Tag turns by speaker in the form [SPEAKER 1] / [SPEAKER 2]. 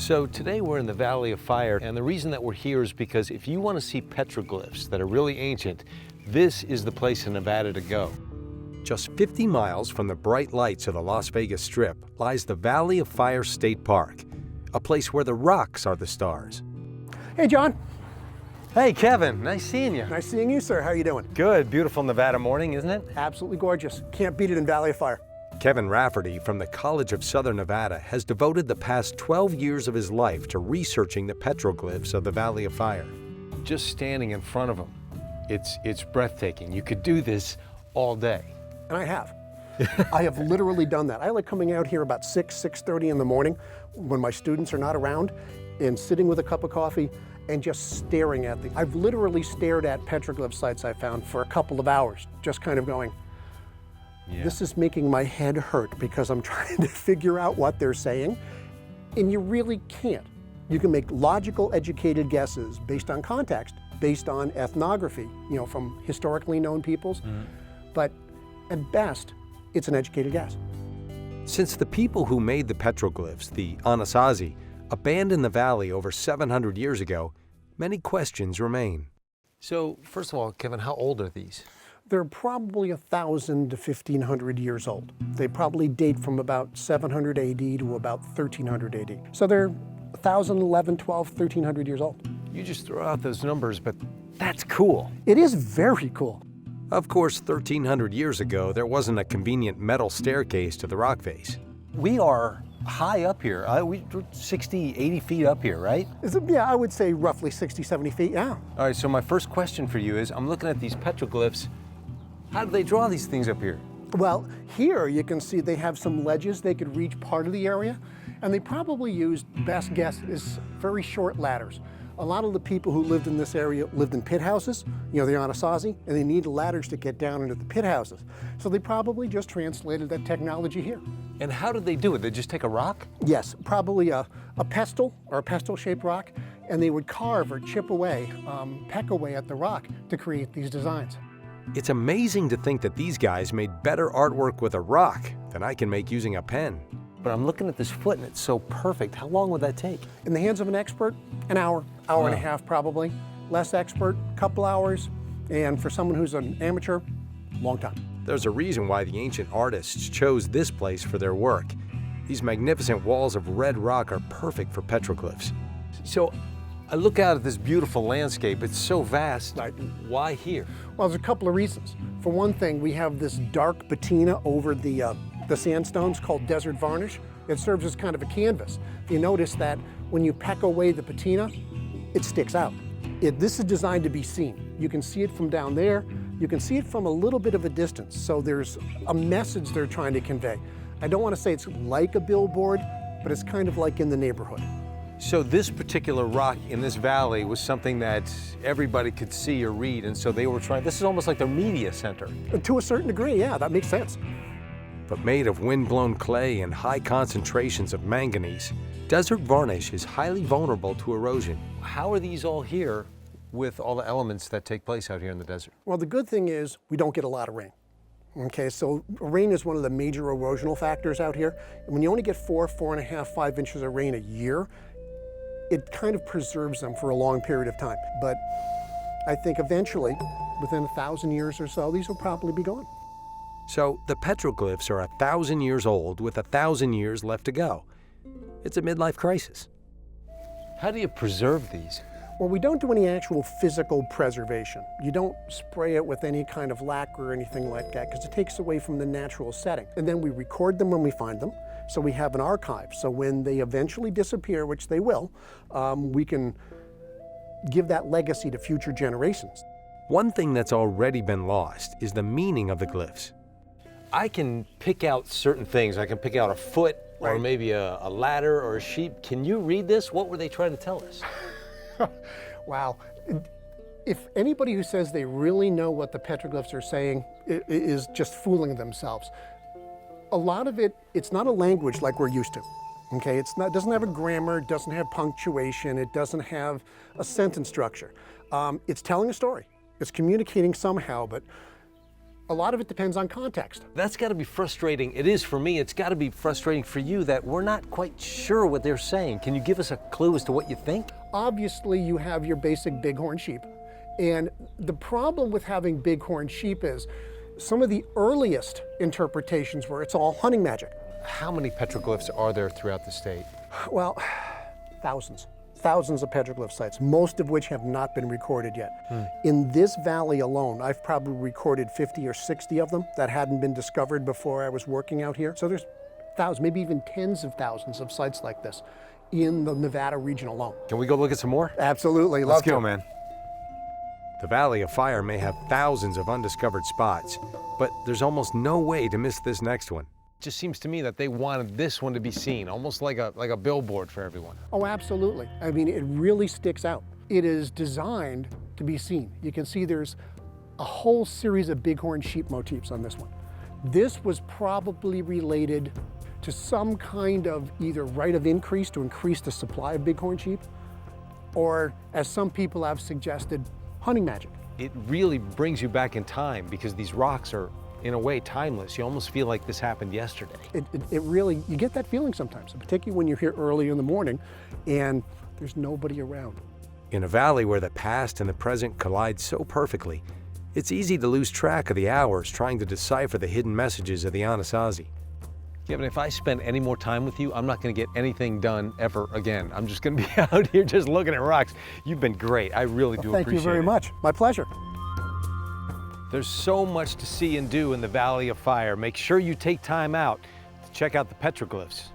[SPEAKER 1] So today we're in the Valley of Fire, and the reason that we're here is because if you want to see petroglyphs that are really ancient, this is the place in Nevada to go. Just 50 miles from the bright lights of the Las Vegas Strip lies the Valley of Fire State Park, a place where the rocks are the stars.
[SPEAKER 2] Hey, John.
[SPEAKER 1] Hey, Kevin. Nice seeing you.
[SPEAKER 2] Nice seeing you, sir. How are you doing?
[SPEAKER 1] Good. Beautiful Nevada morning, isn't it?
[SPEAKER 2] Absolutely gorgeous. Can't beat it in Valley of Fire.
[SPEAKER 1] Kevin Rafferty from the College of Southern Nevada has devoted the past 12 years of his life to researching the petroglyphs of the Valley of Fire. Just standing in front of them, it's breathtaking. You could do this all day.
[SPEAKER 2] And I have. I have literally done that. I like coming out here about 6:30 in the morning when my students are not around and sitting with a cup of coffee and just staring at them. I've literally stared at petroglyph sites I found for a couple of hours, just kind of going, This is making my head hurt because I'm trying to figure out what they're saying, and you really can't. You can make logical, educated guesses based on context, based on ethnography, from historically known peoples, but at best, it's an educated guess.
[SPEAKER 1] Since the people who made the petroglyphs, the Anasazi, abandoned the valley over 700 years ago, many questions remain. So, first of all, Kevin, how old are these?
[SPEAKER 2] They're probably 1,000 to 1,500 years old. They probably date from about 700 AD to about 1300 AD. So they're 1,000, 11, 12, 1,300 years old.
[SPEAKER 1] You just throw out those numbers, but that's cool.
[SPEAKER 2] It is very cool.
[SPEAKER 1] Of course, 1,300 years ago, there wasn't a convenient metal staircase to the rock face. We are high up here. We're 60, 80 feet up here, right?
[SPEAKER 2] Yeah, I would say roughly 60, 70 feet, yeah.
[SPEAKER 1] All right, so my first question for you is, I'm looking at these petroglyphs. How did they draw these things up here?
[SPEAKER 2] Well, here you can see they have some ledges. They could reach part of the area, and they probably used, best guess, is very short ladders. A lot of the people who lived in this area lived in pit houses, the Anasazi, and they needed ladders to get down into the pit houses. So they probably just translated that technology here.
[SPEAKER 1] And how did they do it? They just take a rock?
[SPEAKER 2] Yes, probably a pestle or a pestle-shaped rock, and they would carve or chip away, peck away at the rock to create these designs.
[SPEAKER 1] It's amazing to think that these guys made better artwork with a rock than I can make using a pen. But I'm looking at this foot and it's so perfect. How long would that take?
[SPEAKER 2] In the hands of an expert, an hour and a half probably. Less expert, couple hours. And for someone who's an amateur, long time.
[SPEAKER 1] There's a reason why the ancient artists chose this place for their work. These magnificent walls of red rock are perfect for petroglyphs. So I look out at this beautiful landscape. It's so vast. Why here?
[SPEAKER 2] Well, there's a couple of reasons. For one thing, we have this dark patina over the sandstones called desert varnish. It serves as kind of a canvas. You notice that when you peck away the patina, it sticks out. This is designed to be seen. You can see it from down there. You can see it from a little bit of a distance. So there's a message they're trying to convey. I don't want to say it's like a billboard, but it's kind of like in the neighborhood.
[SPEAKER 1] So this particular rock in this valley was something that everybody could see or read, and so they were trying, this is almost like their media center.
[SPEAKER 2] To a certain degree, yeah, that makes sense.
[SPEAKER 1] But made of wind-blown clay and high concentrations of manganese, desert varnish is highly vulnerable to erosion. How are these all here with all the elements that take place out here in the desert?
[SPEAKER 2] Well, the good thing is we don't get a lot of rain. Okay, so rain is one of the major erosional factors out here. When you only get 4.5, 5 inches of rain a year, it kind of preserves them for a long period of time. But I think eventually, within 1,000 years or so, these will probably be gone.
[SPEAKER 1] So the petroglyphs are 1,000 years old with 1,000 years left to go. It's a midlife crisis. How do you preserve these?
[SPEAKER 2] Well, we don't do any actual physical preservation. You don't spray it with any kind of lacquer or anything like that because it takes away from the natural setting. And then we record them when we find them. So we have an archive. So when they eventually disappear, which they will, we can give that legacy to future generations.
[SPEAKER 1] One thing that's already been lost is the meaning of the glyphs. I can pick out certain things. I can pick out a foot or maybe a ladder or a sheep. Can you read this? What were they trying to tell us?
[SPEAKER 2] Wow. If anybody who says they really know what the petroglyphs are saying is just fooling themselves. A lot of it, it's not a language like we're used to. Okay, it doesn't have a grammar, it doesn't have punctuation, it doesn't have a sentence structure. It's telling a story. It's communicating somehow, but A lot of it depends on context.
[SPEAKER 1] That's got to be frustrating. It is for me. It's got to be frustrating for you that we're not quite sure what they're saying. Can you give us a clue as to what you think?
[SPEAKER 2] Obviously, you have your basic bighorn sheep. And the problem with having bighorn sheep is some of the earliest interpretations were it's all hunting magic.
[SPEAKER 1] How many petroglyphs are there throughout the state?
[SPEAKER 2] Well, thousands. Thousands of petroglyph sites, most of which have not been recorded yet. In this valley alone, I've probably recorded 50 or 60 of them that hadn't been discovered before I was working out here. So there's thousands, maybe even tens of thousands of sites like this in the Nevada region alone.
[SPEAKER 1] Can we go look at some more?
[SPEAKER 2] Absolutely,
[SPEAKER 1] Let's
[SPEAKER 2] love
[SPEAKER 1] go,
[SPEAKER 2] to.
[SPEAKER 1] man. The Valley of Fire may have thousands of undiscovered spots, but there's almost no way to miss this next one. It just seems to me that they wanted this one to be seen, almost like a billboard for everyone.
[SPEAKER 2] Oh, absolutely. I mean, it really sticks out. It is designed to be seen. You can see there's a whole series of bighorn sheep motifs on this one. This was probably related to some kind of either right of increase to increase the supply of bighorn sheep, or as some people have suggested, hunting magic.
[SPEAKER 1] It really brings you back in time because these rocks are, in a way, timeless. You almost feel like this happened yesterday.
[SPEAKER 2] It really, you get that feeling sometimes, particularly when you're here early in the morning and there's nobody around.
[SPEAKER 1] In a valley where the past and the present collide so perfectly, it's easy to lose track of the hours trying to decipher the hidden messages of the Anasazi. Kevin, if I spend any more time with you, I'm not going to get anything done ever again. I'm just going to be out here just looking at rocks. You've been great. I really do appreciate it.
[SPEAKER 2] Thank you very much. My pleasure.
[SPEAKER 1] There's so much to see and do in the Valley of Fire. Make sure you take time out to check out the petroglyphs.